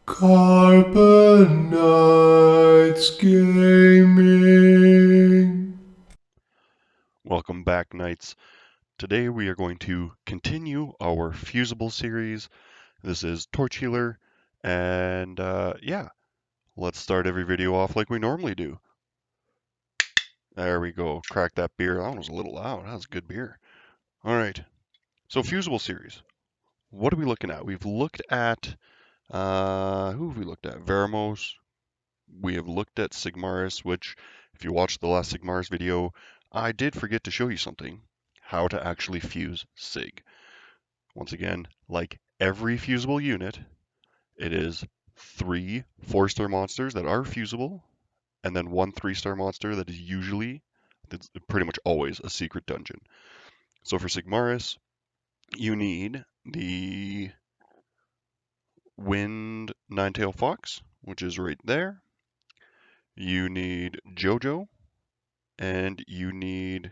Carbonites Gaming. Welcome back, Knights. Today we are going to continue our Fusible series. This is TorchHealer, and yeah, let's start every video off like we normally do. There we go. Crack that beer. That one was a little loud. That was good beer. All right. So Fusible series. What are we looking at? We've looked at who have we looked at? Veramos. We have looked at Sigmaris, which, if you watched the last Sigmaris video, I did forget to show you something. How to actually fuse Sig. Once again, like every fusible unit, it is 3 4-star monsters that are fusible, and then 1 3-star monster that is usually, that's pretty much always, a secret dungeon. So for Sigmaris, you need the Wind Ninetail Fox, which is right there. You need Jojo, and you need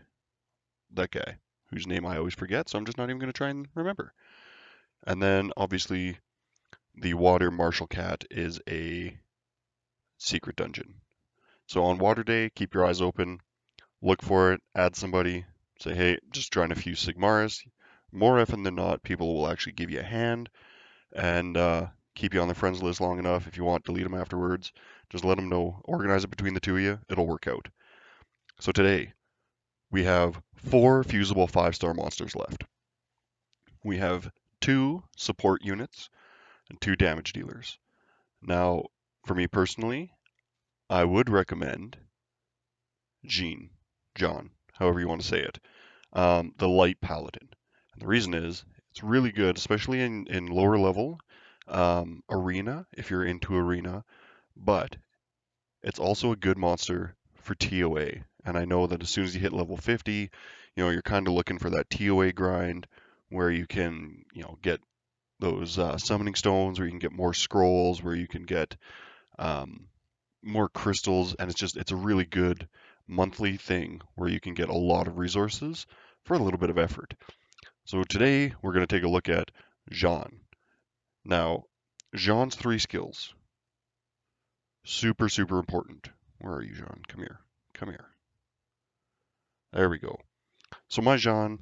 that guy, whose name I always forget, so I'm just not even going to try and remember. And then, obviously, the Water Martial Cat is a secret dungeon. So on Water Day, keep your eyes open, look for it, add somebody, say, hey, just trying to fuse Sigmaris. More often than not, people will actually give you a hand and keep you on the friends list long enough. If you want, delete them afterwards. Just let them know. Organize it between the two of you. It'll work out. So today, we have 4 fusible 5-star monsters left. We have 2 support units and 2 damage dealers. Now, for me personally, I would recommend John, however you want to say it, the light paladin. And the reason is it's really good, especially in lower level arena, if you're into arena, but it's also a good monster for TOA. And I know that as soon as you hit level 50, you're kind of looking for that TOA grind where you can, get those summoning stones, where you can get more scrolls, where you can get um, more crystals, and it's a really good monthly thing where you can get a lot of resources for a little bit of effort. So today we're going to take a look at Jeanne. Now, Jeanne's 3 skills, super, super important. Where are you, Jeanne? Come here. Come here. There we go. So my Jeanne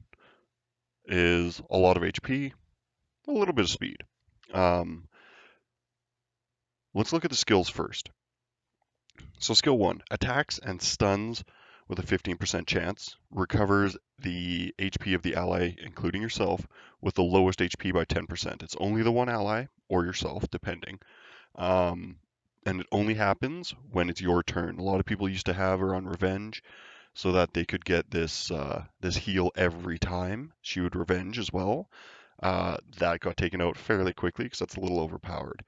is a lot of HP, a little bit of speed. Um, let's look at the skills first. So skill 1, attacks and stuns with a 15% chance, recovers the HP of the ally, including yourself, with the lowest HP by 10%. It's only the one ally, or yourself, depending. Um, and it only happens when it's your turn. A lot of people used to have her on revenge so that they could get this heal every time she would revenge as well. That got taken out fairly quickly because that's a little overpowered.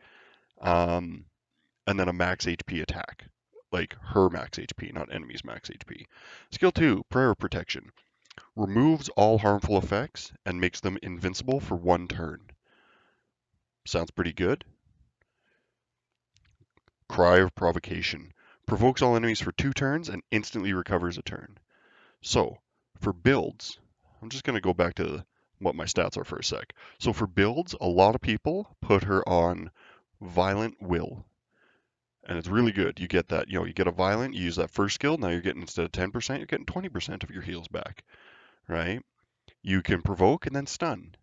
Um, and then a max HP attack, like her max HP, not enemy's max HP. Skill 2, Prayer Protection. Removes all harmful effects and makes them invincible for 1 turn. Sounds pretty good. Cry of Provocation. Provokes all enemies for 2 turns and instantly recovers a turn. So, for builds, I'm just going to go back to what my stats are for a sec. So for builds, a lot of people put her on Violent Will. And it's really good. You get that, you get a violent, you use that first skill, now you're getting, instead of 10%, you're getting 20% of your heals back, right? You can provoke and then stun.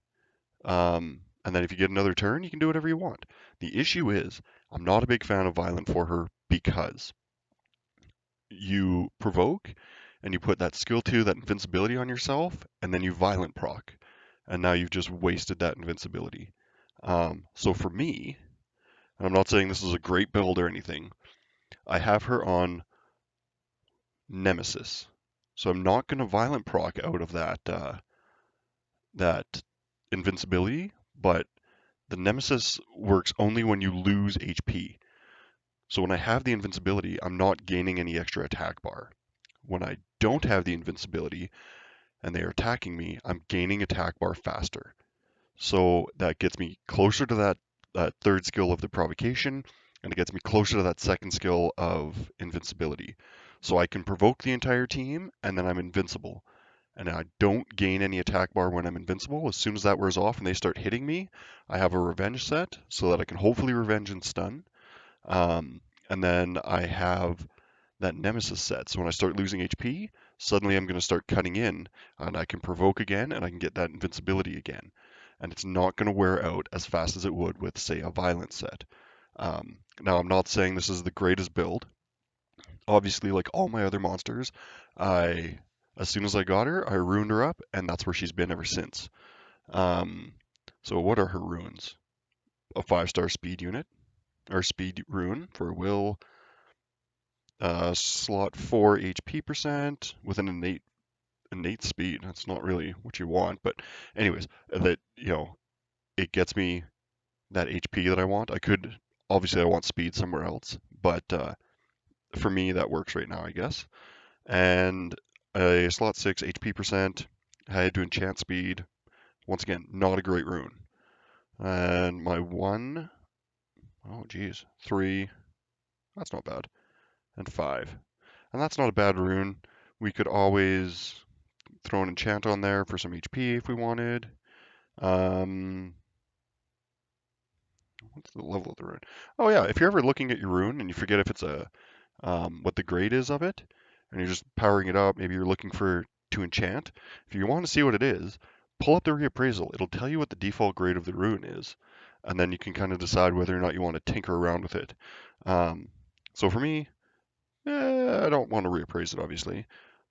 And then if you get another turn, you can do whatever you want. The issue is, I'm not a big fan of violent for her because you provoke and you put that skill 2, that invincibility on yourself, and then you violent proc. And now you've just wasted that invincibility. So for me, and I'm not saying this is a great build or anything, I have her on Nemesis. So I'm not going to violent proc out of that invincibility, but the Nemesis works only when you lose HP. So when I have the invincibility, I'm not gaining any extra attack bar. When I don't have the invincibility and they are attacking me, I'm gaining attack bar faster. So that gets me closer to that third skill of the provocation, and it gets me closer to that second skill of invincibility. So I can provoke the entire team, and then I'm invincible. and I don't gain any attack bar when I'm invincible. As soon as that wears off and they start hitting me, I have a revenge set so that I can hopefully revenge and stun. Um, and then I have that nemesis set. So when I start losing HP, suddenly I'm going to start cutting in and I can provoke again and I can get that invincibility again. And it's not going to wear out as fast as it would with, say, a violent set. Now, I'm not saying this is the greatest build. Obviously, like all my other monsters, I, as soon as I got her, I ruined her up, and that's where she's been ever since. Um, so what are her runes? A 5-star speed unit, or speed rune for will, slot 4 HP percent with an innate speed. That's not really what you want, but anyways, that it gets me that HP that I want. I could obviously I want speed somewhere else, but for me that works right now, I guess. And a slot 6 HP percent. I had to enchant speed. Once again, not a great rune. And my one, oh geez, 3. That's not bad. And 5. And that's not a bad rune. We could always throw an enchant on there for some HP if we wanted. Um, what's the level of the rune? Oh yeah, if you're ever looking at your rune and you forget if it's a what the grade is of it, and you're just powering it up, maybe you're looking for to enchant. If you want to see what it is, pull up the reappraisal. It'll tell you what the default grade of the rune is, and then you can kind of decide whether or not you want to tinker around with it. So for me, I don't want to reappraise it, obviously.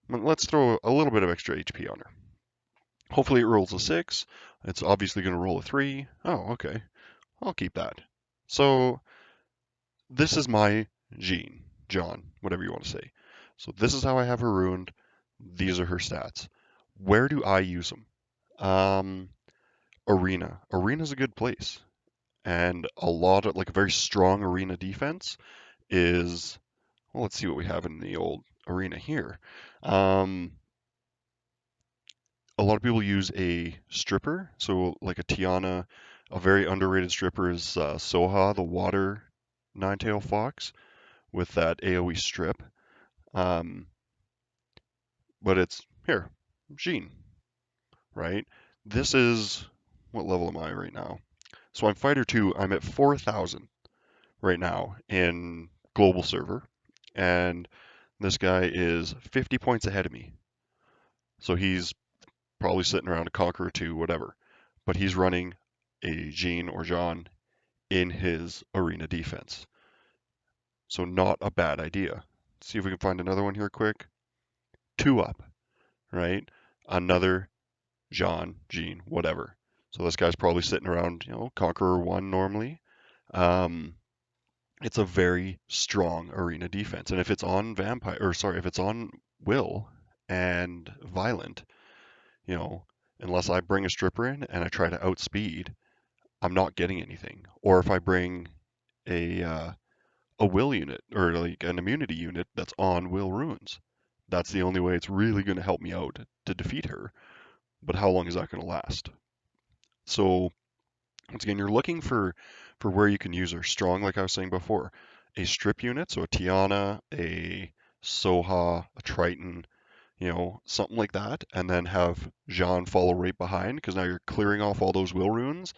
But let's throw a little bit of extra HP on her. Hopefully it rolls a 6. It's obviously going to roll a 3. Oh, okay. I'll keep that. So this is my Jeanne, John, whatever you want to say. So this is how I have her ruined. These are her stats. Where do I use them? Um, Arena. Arena's a good place. And a lot of, like, a very strong arena defense is, well, let's see what we have in the old arena here. A lot of people use a stripper. So like a Tiana, a very underrated stripper is Soha, the water nine-tail fox with that AoE strip. Um, but it's here, Jeanne, right? This is, what level am I right now? So I'm fighter 2. I'm at 4,000 right now in global server, and this guy is 50 points ahead of me. So he's probably sitting around a Conqueror 2, whatever. But he's running a Jeanne or Jean in his arena defense. So not a bad idea. Let's see if we can find another one here quick. 2 up, right? Another Jeanne, whatever. So this guy's probably sitting around, Conqueror 1 normally. Um, it's a very strong arena defense. And if it's on Vampire, or sorry, if it's on Will and Violent, unless I bring a stripper in and I try to outspeed, I'm not getting anything. Or if I bring a will unit or like an immunity unit that's on will runes, that's the only way it's really going to help me out to defeat her. But how long is that going to last? So once again, you're looking for where you can use her strong, like I was saying before. A strip unit, so a Tiana, a Soha, a Triton, something like that, and then have Jeanne follow right behind, because now you're clearing off all those will runes,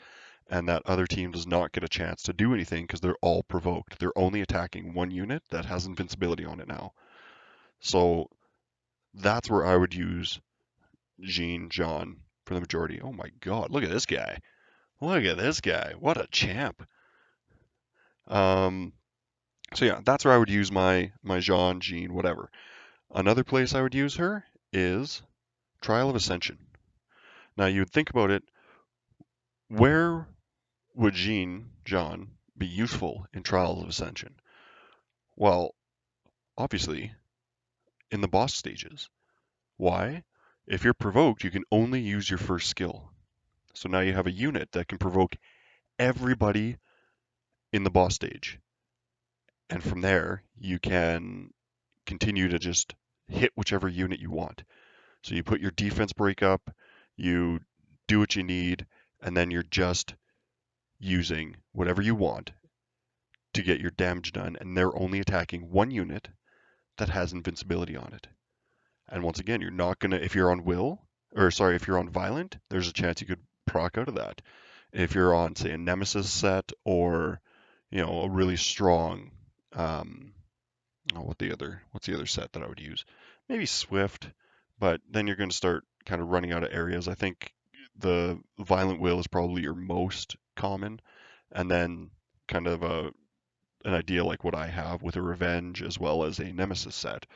and that other team does not get a chance to do anything because they're all provoked. They're only attacking one unit that has invincibility on it now. So that's where I would use Jeanne, Jean for the majority. Oh my god, look at this guy. Look at this guy. What a champ. Um, so yeah, that's where I would use my Jeanne, whatever. Another place I would use her is Trial of Ascension. Now you'd think about it, where would Jeanne, be useful in Trials of Ascension? Well, obviously, in the boss stages. Why? If you're provoked, you can only use your first skill. So now you have a unit that can provoke everybody in the boss stage. And from there, you can continue to just hit whichever unit you want. So you put your defense break up, you do what you need, and then you're just using whatever you want to get your damage done. And they're only attacking one unit that has invincibility on it. And once again, you're not gonna if you're on will, or sorry, if you're on violent, there's a chance you could proc out of that. If you're on, say, a nemesis set or a really strong, um, oh, what's the other set that I would use? Maybe Swift, but then you're going to start kind of running out of areas. I think the Violent Will is probably your most common, and then kind of an idea like what I have with a Revenge as well as a Nemesis set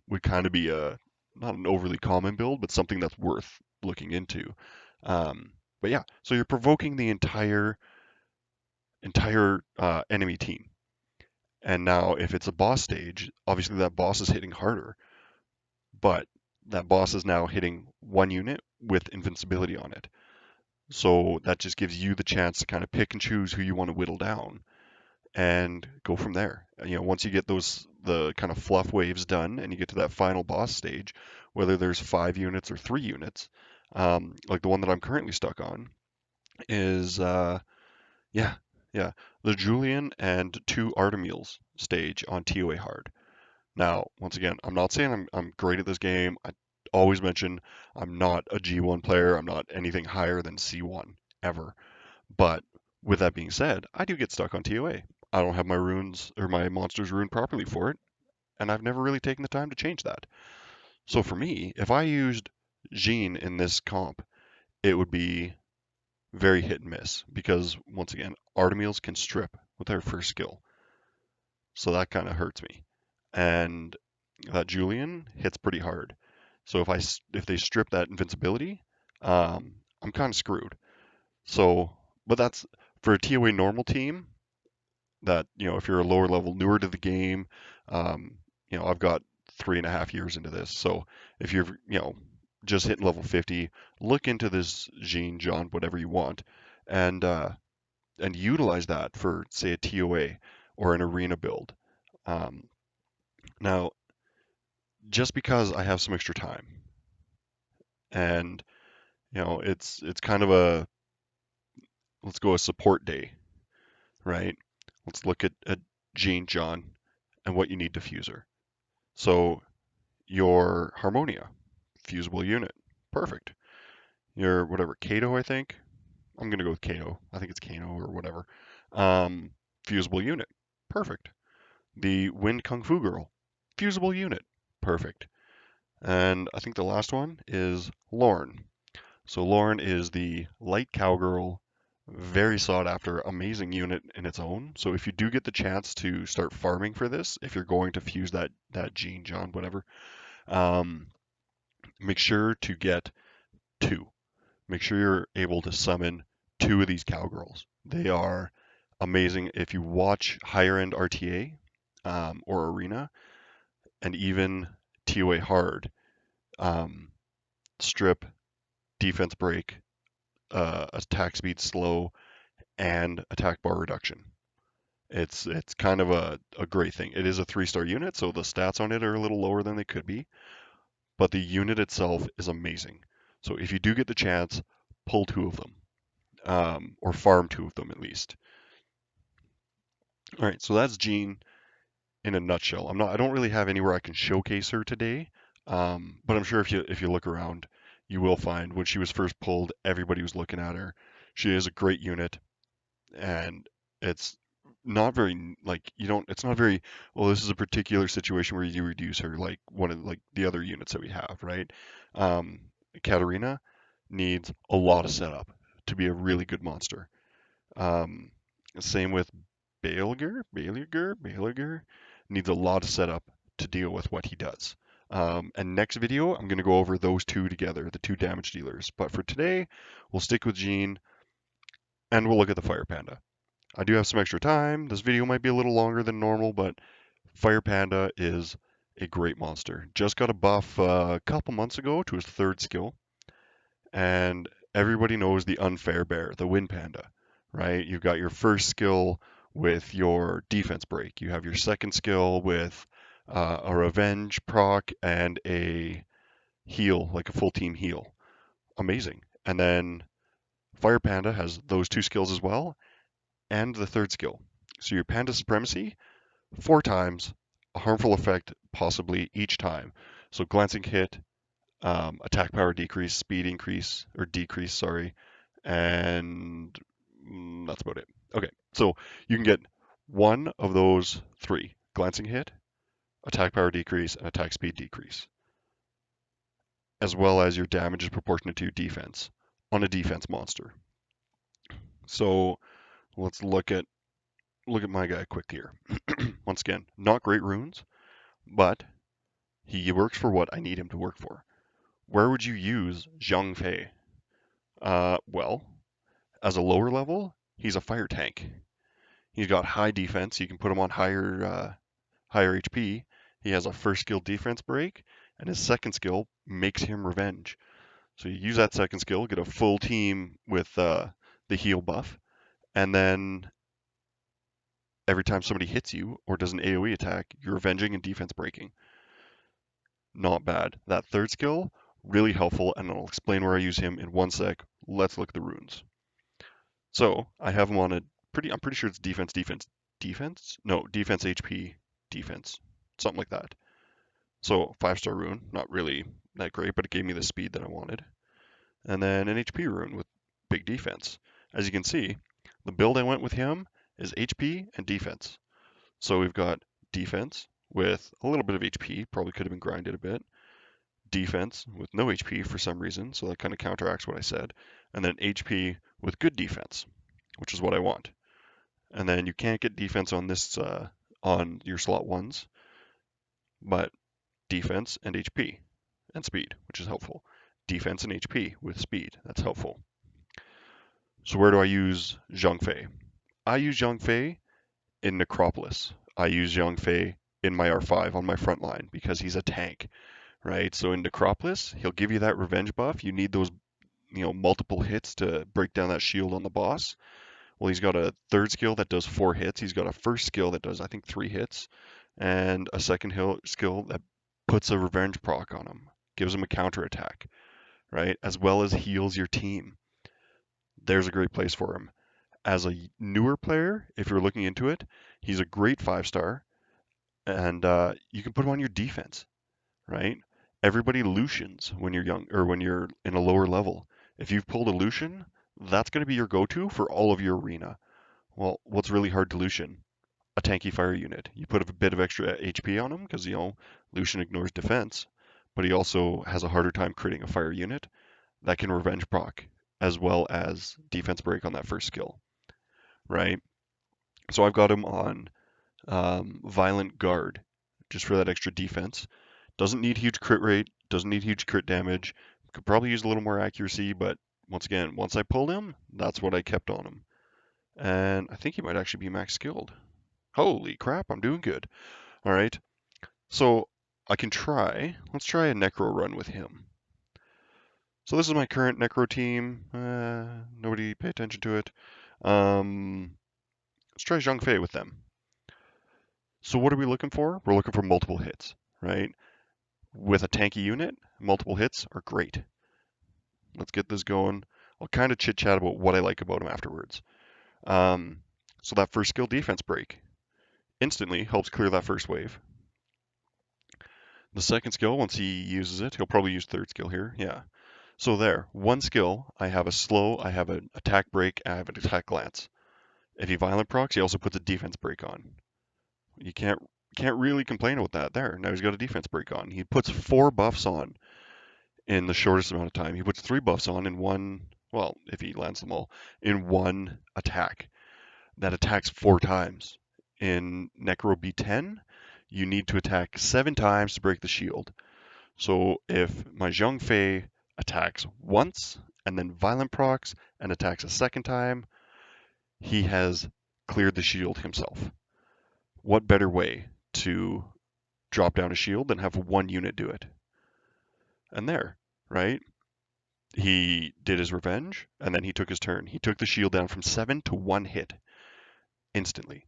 would kind of be a not an overly common build, but something that's worth looking into. But yeah, so you're provoking the entire enemy team. And now, if it's a boss stage, obviously that boss is hitting harder, but that boss is now hitting one unit with invincibility on it. So that just gives you the chance to kind of pick and choose who you want to whittle down and go from there. Once you get the kind of fluff waves done and you get to that final boss stage, whether there's 5 units or 3 units, like the one that I'm currently stuck on, is yeah, yeah, the Julian and 2 Artemis stage on TOA hard. Now, once again, I'm not saying I'm great at this game. I always mention I'm not a G1 player. I'm not anything higher than C1 ever. But with that being said, I do get stuck on TOA. I don't have my runes or my monsters ruined properly for it, and I've never really taken the time to change that. So for me, if I used Jeanne in this comp, it would be very hit and miss because once again, Artemis can strip with her first skill. So that kind of hurts me. And that Julian hits pretty hard. So if they strip that invincibility, I'm kind of screwed. So, but that's for a TOA normal team. That if you're a lower level, newer to the game, um, I've got 3.5 years into this. So if you're just hitting level 50, look into this Jeanne, John, whatever you want, and utilize that for say a TOA or an arena build. Um, Now, just because I have some extra time and it's kind of a let's go a support day, right? Let's look at Jeanne, John, and what you need to fuse her. So your Harmonia, fusible unit, perfect. Your whatever Kato, I think. I'm gonna go with Kato. I think it's Kano or whatever. Um, Fusible unit, perfect. The Wind Kung Fu Girl, fusible unit, perfect. And I think the last one is Lorne. So Lauren is the light cowgirl, very sought after, amazing unit in its own. So if you do get the chance to start farming for this, if you're going to fuse that Jeanne, John, whatever, um, make sure to get 2. Make sure you're able to summon 2 of these cowgirls. They are amazing. If you watch higher end RTA or Arena and even TOA hard, um, strip, defense break, attack speed slow, and attack bar reduction. It's kind of a great thing. It is a 3-star unit, so the stats on it are a little lower than they could be, but the unit itself is amazing. So if you do get the chance, pull 2 of them, or farm 2 of them at least. All right, so that's Jeanne in a nutshell. I don't really have anywhere I can showcase her today, but I'm sure if you look around, you will find when she was first pulled, everybody was looking at her. She is a great unit. And it's not very like you don't it's not very well this is a particular situation where you reduce her like one of like the other units that we have, right? um Katarina needs a lot of setup to be a really good monster. um Same with Baliger needs a lot of setup to deal with what he does. And next video I'm going to go over those 2 together, the 2 damage dealers, but for today we'll stick with Jeanne and we'll look at the Fire Panda. I do have some extra time. This video might be a little longer than normal, but Fire Panda is a great monster. Just got a buff a couple months ago to his 3rd skill, and everybody knows the unfair bear, the Wind Panda, right? You've got your first skill with your defense break. You have your second skill with a revenge proc and a heal, like a full team heal. Amazing. And then Fire Panda has those 2 skills as well, and the 3rd skill. So your Panda Supremacy 4 times, a harmful effect possibly each time. So glancing hit, attack power decrease, speed increase, or decrease, sorry, and that's about it. Okay, so you can get one of those three: glancing hit, attack power decrease, and attack speed decrease, as well as your damage is proportionate to your defense on a defense monster. So let's look at my guy quick here. Once again, not great runes, but he works for what I need him to work for. Where would you use Xiong Fei? Well, as a lower level, he's a fire tank. He's got high defense. You can put him on higher HP. He has a first skill defense break, and his second skill makes him revenge. So you use that second skill, get a full team with the heal buff, and then every time somebody hits you or does an AoE attack, you're revenging and defense breaking. Not bad. That third skill, really helpful, and I'll explain where I use him in one sec. Let's look at the runes. So I have him on I'm pretty sure it's defense? No, defense HP, defense, something like that. So 5-star rune, not really that great, but it gave me the speed that I wanted. And then an HP rune with big defense. As you can see, the build I went with him is HP and defense. So we've got defense with a little bit of HP, probably could have been grinded a bit. Defense with no HP for some reason, so that kind of counteracts what I said. And then HP with good defense, which is what I want. And then you can't get defense on this on your slot ones, but defense and HP and speed, which is helpful. Defense and HP with speed, that's helpful. So where do I use Xiong Fei? I use Xiong Fei in Necropolis. I use Xiong Fei in my R5 on my front line because he's a tank, right? So in Necropolis, he'll give you that revenge buff. You need those, multiple hits to break down that shield on the boss. Well, he's got a third skill that does 4 hits. He's got a first skill that does, I think, 3 hits, and a second skill that puts a revenge proc on him, gives him a counter attack, right? As well as heals your team. There's a great place for him. As a newer player, if you're looking into it, he's a great 5-star, and you can put him on your defense, right? Everybody Lucians when you're young or when you're in a lower level. If you've pulled a Lucian, that's going to be your go-to for all of your arena. Well, what's really hard to Lucian? A tanky fire unit. You put a bit of extra HP on him because, Lucian ignores defense, but he also has a harder time critting a fire unit that can revenge proc as well as defense break on that first skill, right? So I've got him on Violent Guard just for that extra defense. Doesn't need huge crit rate, doesn't need huge crit damage. Could probably use a little more accuracy, but once again, once I pulled him, that's what I kept on him. And I think he might actually be max skilled. Holy crap, I'm doing good. All right, so let's try a Necro run with him. So this is my current Necro team. Nobody pay attention to it. Let's try Xiong Fei with them. So what are we looking for? We're looking for multiple hits, right? With a tanky unit, multiple hits are great. Let's get this going. I'll kind of chit chat about what I like about him afterwards. So that first skill, defense break, instantly helps clear that first wave. The second skill, once he uses it, he'll probably use third skill here. Yeah. So there, one skill, I have a slow, I have an attack break, I have an attack glance. If he violent procs, he also puts a defense break on. You can't really complain about that there. Now he's got a defense break on. He puts 4 buffs on in the shortest amount of time. He puts 3 buffs on in one, well, if he lands them all, in one attack. That attacks 4 times. In Necro B10, you need to attack 7 times to break the shield. So if my Xiong Fei attacks once and then violent procs and attacks a second time, he has cleared the shield himself. What better way to drop down a shield than have one unit do it? And there, right? He did his revenge and then he took his turn. He took the shield down from 7 to 1 hit instantly.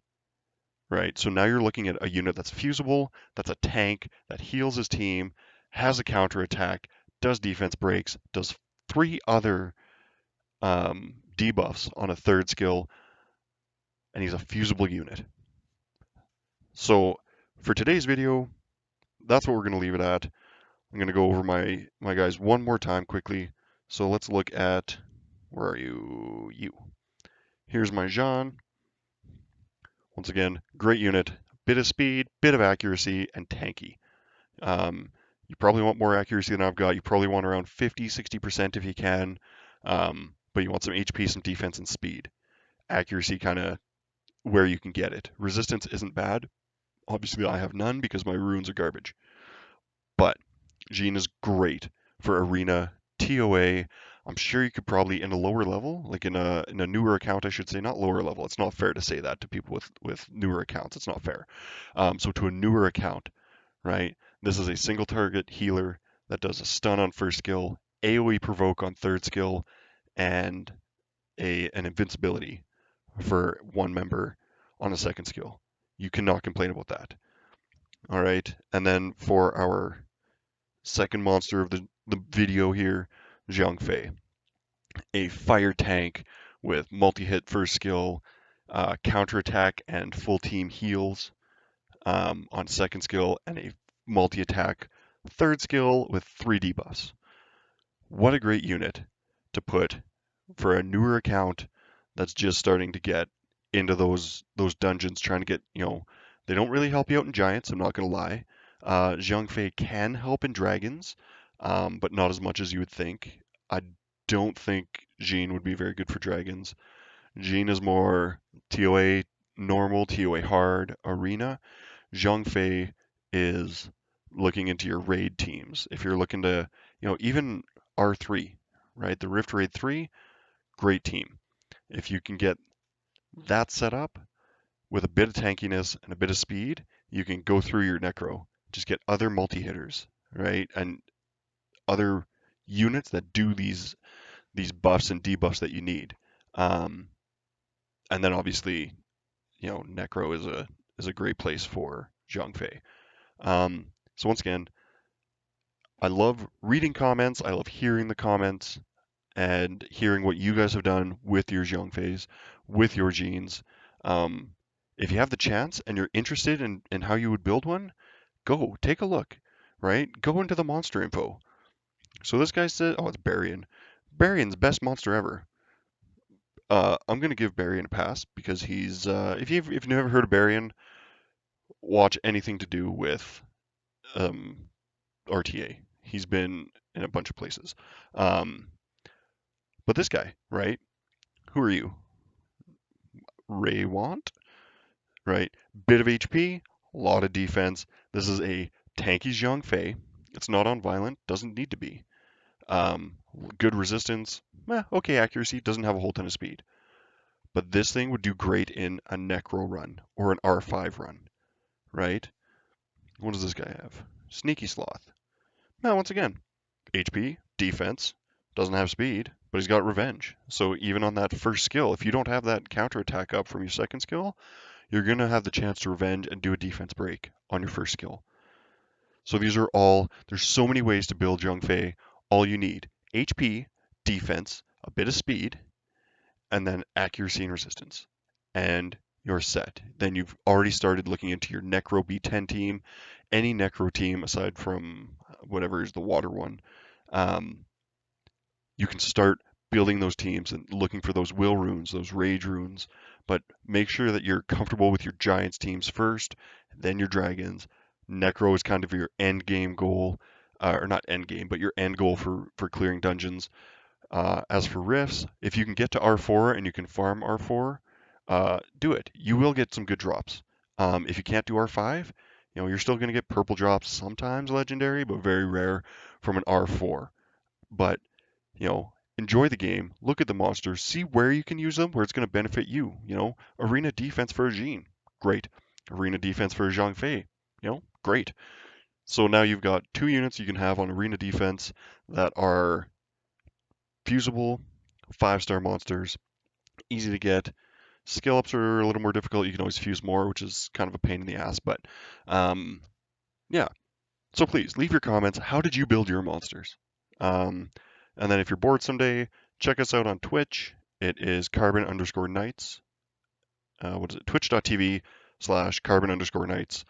Right, so now you're looking at a unit that's fusible, that's a tank, that heals his team, has a counter attack, does defense breaks, does 3 other debuffs on a third skill, and he's a fusible unit. So for today's video, that's what we're going to leave it at. I'm going to go over my guys one more time quickly. So let's look at, where are you? You. Here's my Jeanne. Once again, great unit. Bit of speed, bit of accuracy, and tanky. You probably want more accuracy than I've got. You probably want around 50, 60% if you can. But you want some HP, some defense, and speed. Accuracy kind of where you can get it. Resistance isn't bad. Obviously, I have none because my runes are garbage. But Jeanne is great for arena, TOA. I'm sure you could probably in a lower level, like in a newer account, I should say, not lower level. It's not fair to say that to people with newer accounts. It's not fair. So to a newer account, right? This is a single target healer that does a stun on first skill, AoE provoke on third skill, and an invincibility for one member on a second skill. You cannot complain about that. All right. And then for our second monster of the video here, Xiong Fei, a fire tank with multi-hit first skill, counterattack and full team heals on second skill, and a multi-attack third skill with 3 debuffs. What a great unit to put for a newer account that's just starting to get into those dungeons, trying to get, they don't really help you out in giants, I'm not going to lie. Xiong Fei can help in dragons, but not as much as you would think. I don't think Jeanne would be very good for dragons. Jeanne is more TOA normal, TOA hard, arena. Xiong Fei is looking into your raid teams. If you're looking to, even R3, right? The Rift Raid 3, great team. If you can get that set up with a bit of tankiness and a bit of speed, you can go through your Necro. Just get other multi-hitters, right? And other units that do these buffs and debuffs that you need. And then obviously, Necro is a great place for Xiong Fei. So once again, I love reading comments. I love hearing the comments and hearing what you guys have done with your Xiong Feis, with your Jeannes. If you have the chance and you're interested in how you would build one, go take a look, right? Go into the monster info. So this guy said, oh, it's Barian. Barian's best monster ever. I'm gonna give Barian a pass because he's if you've never heard of Barian, watch anything to do with RTA. He's been in a bunch of places. But this guy, right? Who are you? Raywant, right? Bit of HP, a lot of defense. This is a tanky Xiong Fei. It's not on violent, doesn't need to be. Um, Good resistance, okay accuracy, doesn't have a whole ton of speed. But this thing would do great in a Necro run or an R5 run, right? What does this guy have? Sneaky Sloth. Now, once again, HP, defense, doesn't have speed, but he's got revenge. So even on that first skill, if you don't have that counterattack up from your second skill, you're going to have the chance to revenge and do a defense break on your first skill. So there's so many ways to build Xiong Fei. All you need, HP, defense, a bit of speed, and then accuracy and resistance. And you're set. Then you've already started looking into your Necro B10 team, any Necro team aside from whatever is the water one. You can start building those teams and looking for those will runes, those rage runes, but make sure that you're comfortable with your giants teams first, then your dragons. Necro is kind of your end game goal, or not end game, but your end goal for clearing dungeons. As for rifts, if you can get to R4 and you can farm R4, do it. You will get some good drops. If you can't do R5, you're still going to get purple drops, sometimes legendary, but very rare from an R4. But enjoy the game, look at the monsters, see where you can use them, where it's going to benefit you. Arena defense for a Jeanne, great. Arena defense for a Xiong Fei, great. So now you've got 2 units you can have on arena defense that are fusible, 5-star monsters, easy to get. Skill ups are a little more difficult. You can always fuse more, which is kind of a pain in the ass, but yeah. So please leave your comments. How did you build your monsters? And then if you're bored someday, check us out on Twitch. It is carbon_knights. What is it? Twitch.tv/carbon_knights.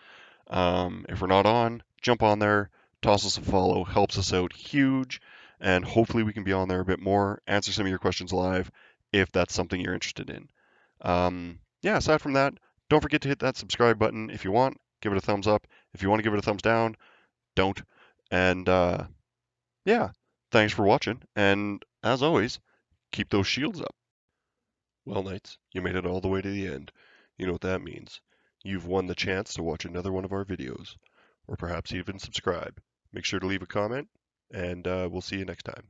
If we're not on, jump on there, toss us a follow, helps us out huge, and hopefully we can be on there a bit more, answer some of your questions live if that's something you're interested in. Yeah, aside from that, don't forget to hit that subscribe button if you want. Give it a thumbs up. If you want to give it a thumbs down, don't. And yeah, thanks for watching. And as always, keep those shields up. Well, Knights, you made it all the way to the end. You know what that means. You've won the chance to watch another one of our videos, or perhaps even subscribe. Make sure to leave a comment, and we'll see you next time.